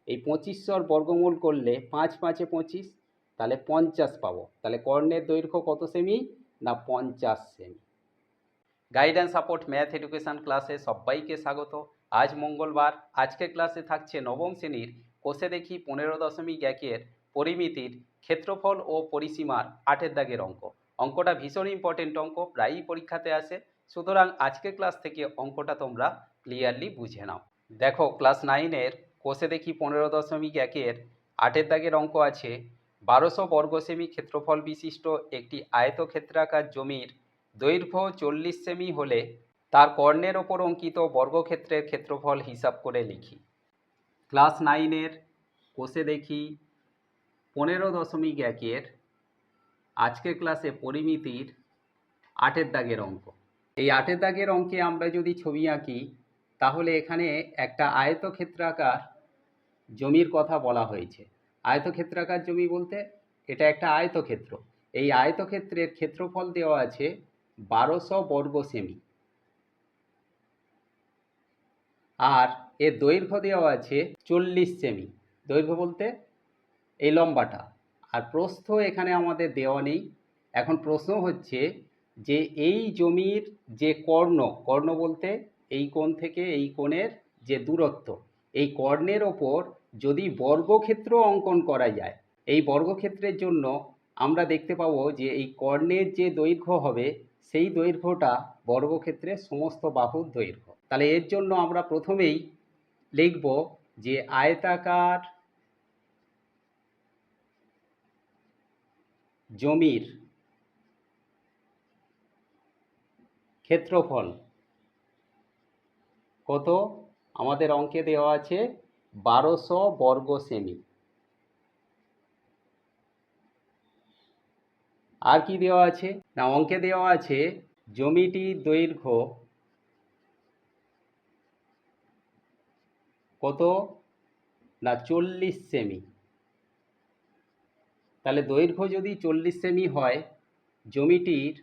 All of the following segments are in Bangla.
এই 2500 বর্গমূল করলে 5 5 এ 25, তাহলে 50 পাবো। তাহলে কর্ণের দৈর্ঘ্য কত সেমি? না 50 semi. Guidance support math education ক্লাসে সবাইকে স্বাগত। আজ মঙ্গলবার। আজকের ক্লাসে থাকছে নবম শ্রেণীর কোষে দেখি 15.1 পরিমিতির ক্ষেত্রফল ও পরিসীমার 8 দাগের অঙ্ক। অঙ্কটা ভীষণ ইম্পর্টেন্ট অঙ্ক, প্রায়ই পরীক্ষাতে আসে, সুতরাং আজকের ক্লাস থেকে অঙ্কটা তোমরা ক্লিয়ারলি বুঝে নাও। দেখো, ক্লাস 9-এর কোষে দেখি 15.1 8 দাগের অঙ্ক আছে। 1200 বর্গ সেমি ক্ষেত্রফল বিশিষ্ট একটি আয়তক্ষেত্রাকার জমির দৈর্ঘ্য 40 সেমি হলে তার কর্ণের ওপর অঙ্কিত বর্গক্ষেত্রের ক্ষেত্রফল হিসাব করে লিখি। ক্লাস 9-এর কোষে দেখি 15.1 আজকের ক্লাসে পরিমিতির 8 দাগের অঙ্ক। এই 8 দাগের অঙ্কে আমরা যদি ছবি আঁকি, তাহলে এখানে একটা আয়তক্ষেত্রাকার জমির কথা বলা হয়েছে। আয়তক্ষেত্রাকার জমি বলতে এটা একটা আয়তক্ষেত্র। এই আয়তক্ষেত্রের ক্ষেত্রফল দেওয়া আছে 1200 বর্গ সেমি, আর এর দৈর্ঘ্য দেওয়া আছে 40 সেমি। দৈর্ঘ্য বলতে এই লম্বাটা, আর প্রস্থ এখানে আমাদের দেওয়া নেই। এখন প্রশ্ন হচ্ছে যে এই জমির যে কর্ণ বলতে এই কোণ থেকে এই কোণের যে দূরত্ব, এই কর্ণের ওপর যদি বর্গক্ষেত্র অঙ্কন করা যায়, এই বর্গক্ষেত্রের জন্য আমরা দেখতে পাবো যে এই কর্ণের যে দৈর্ঘ্য হবে সেই দৈর্ঘ্যটা বর্গক্ষেত্রের সমস্ত বাহুর দৈর্ঘ্য। তাহলে এর জন্য আমরা প্রথমেই লিখব যে আয়তাকার জমির ক্ষেত্রফল কত? আমাদের অঙ্কে দেওয়া আছে 1200 বর্গ সেমি। আর কি দেওয়া আছে? না, অঙ্কে দেওয়া আছে জমিটির দৈর্ঘ্য কত? না 40 সেমি। তাহলে দৈর্ঘ্য যদি 40 সেমি হয়, জমিটির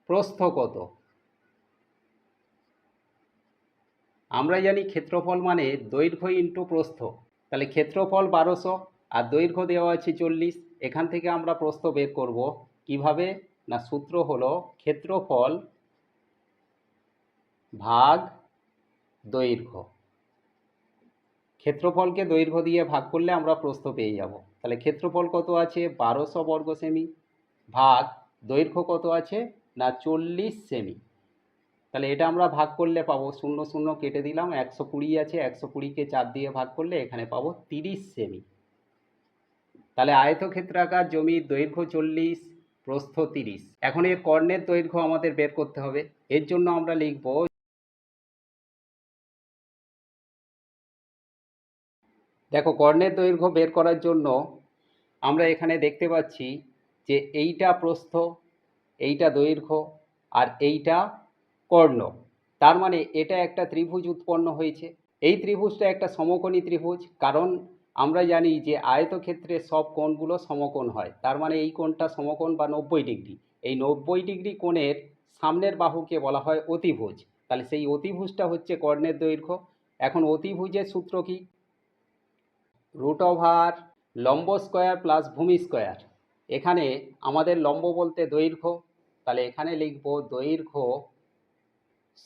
প্রস্থ কত? আমরা জানি ক্ষেত্রফল মানে দৈর্ঘ্য ইন্টু প্রস্থ। তাহলে ক্ষেত্রফল 1200 আর দৈর্ঘ্য দেওয়া আছে 40। এখান থেকে আমরা প্রস্থ বের করব কিভাবে? না, সূত্র হলো ক্ষেত্রফল ভাগ দৈর্ঘ্য। ক্ষেত্রফলকে দৈর্ঘ্য দিয়ে ভাগ করলে আমরা প্রস্থ পেয়ে যাব। তাহলে ক্ষেত্রফল কত আছে? 1200 বর্গ সেমি, ভাগ দৈর্ঘ্য কত আছে? না 40 সেমি। তাহলে এটা আমরা ভাগ করলে পাবো, 0 0 কেটে দিলাম, 120 আছে, 120কে 4 দিয়ে ভাগ করলে এখানে পাবো 30 সেমি। তাহলে আয়তক্ষেত্রাকার জমির দৈর্ঘ্য 40, প্রস্থ 30। এখন এর কর্ণের দৈর্ঘ্য আমাদের বের করতে হবে। এর জন্য আমরা লিখব, দেখো কর্ণের দৈর্ঘ্য বের করার জন্য আমরা এখানে দেখতে পাচ্ছি যে এইটা প্রস্থ, এইটা দৈর্ঘ্য, আর এইটা কর্ণ। তার মানে এটা একটা ত্রিভুজ উৎপন্ন হয়েছে। এই ত্রিভুজটা একটা সমকোণী ত্রিভুজ, কারণ আমরা জানি যে আয়তক্ষেত্রের সব কোণগুলো সমকোণ হয়। তার মানে এই কোণটা সমকোণ বা 90 ডিগ্রি। এই 90 ডিগ্রি কোণের সামনের বাহুকে বলা হয় অতিভুজ। তাহলে সেই অতিভুজটা হচ্ছে কর্ণের দৈর্ঘ্য। এখন অতিভুজের সূত্র কি? √, লম্ব স্কয়ার প্লাস ভূমি স্কয়ার। এখানে আমাদের লম্ব বলতে দৈর্ঘ্য, তাহলে এখানে লিখব দৈর্ঘ্য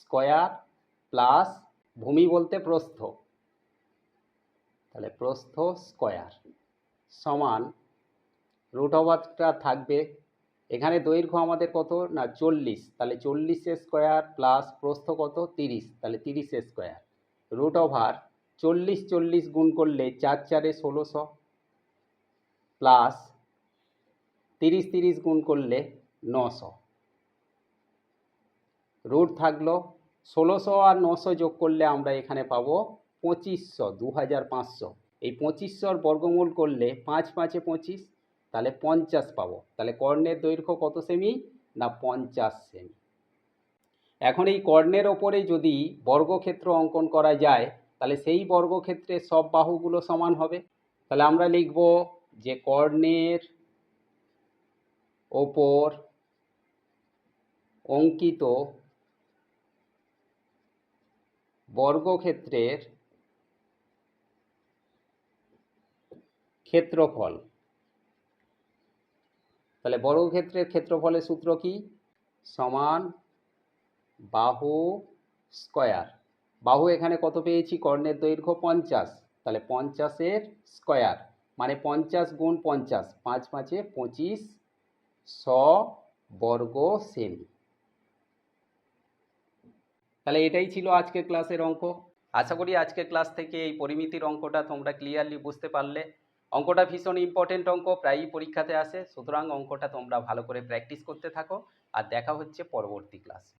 স্কয়ার প্লাস ভূমি বলতে প্রস্থ, তাহলে প্রস্থ স্কয়ার সমান √টা থাকবে। এখানে দৈর্ঘ্য আমাদের কত? না 40, তাহলে 40 স্কয়ার প্লাস প্রস্থ কত? 30, তাহলে 30 স্কয়ার। √40 40 গুণ করলে 4 4 1600 প্লাস 30 30 গুণ করলে 900। রুট থাকলো 1600 আর 900 যোগ করলে আমরা এখানে পাবো 2500, 2500। এই 2500 বর্গমূল করলে 5 5 এ 25, তাহলে 50 পাবো। তাহলে কর্ণের দৈর্ঘ্য কত সেমি? না 50 সেমি। এখন এই কর্ণের ওপরে যদি বর্গক্ষেত্র অঙ্কন করা যায়, তাহলে সেই বর্গক্ষেত্রের সব বাহুগুলো সমান হবে। তাহলে আমরা লিখব যে কর্ণের ওপর অঙ্কিত বর্গক্ষেত্রের ক্ষেত্রফল। তাহলে বর্গক্ষেত্রের ক্ষেত্রফলের সূত্র কি? সমান বাহু স্কয়ার। বাহু এখানে কত পেয়েছি? কর্ণের দৈর্ঘ্য 50, তাহলে 50-এর স্কয়ার মানে 50 গুণ 50, 5 5-এ 25 বর্গ সেমি। তাহলে এটাই ছিল আজকের ক্লাসের অঙ্ক। আশা করি আজকের ক্লাস থেকে এই পরিমিতির অঙ্কটা তোমরা ক্লিয়ারলি বুঝতে পারলে। অঙ্কটা ভীষণ ইম্পর্টেন্ট অঙ্ক, প্রায়ই পরীক্ষাতে আসে, সুতরাং অঙ্কটা তোমরা ভালো করে প্র্যাকটিস করতে থাকো। আর দেখা হচ্ছে পরবর্তী ক্লাসে।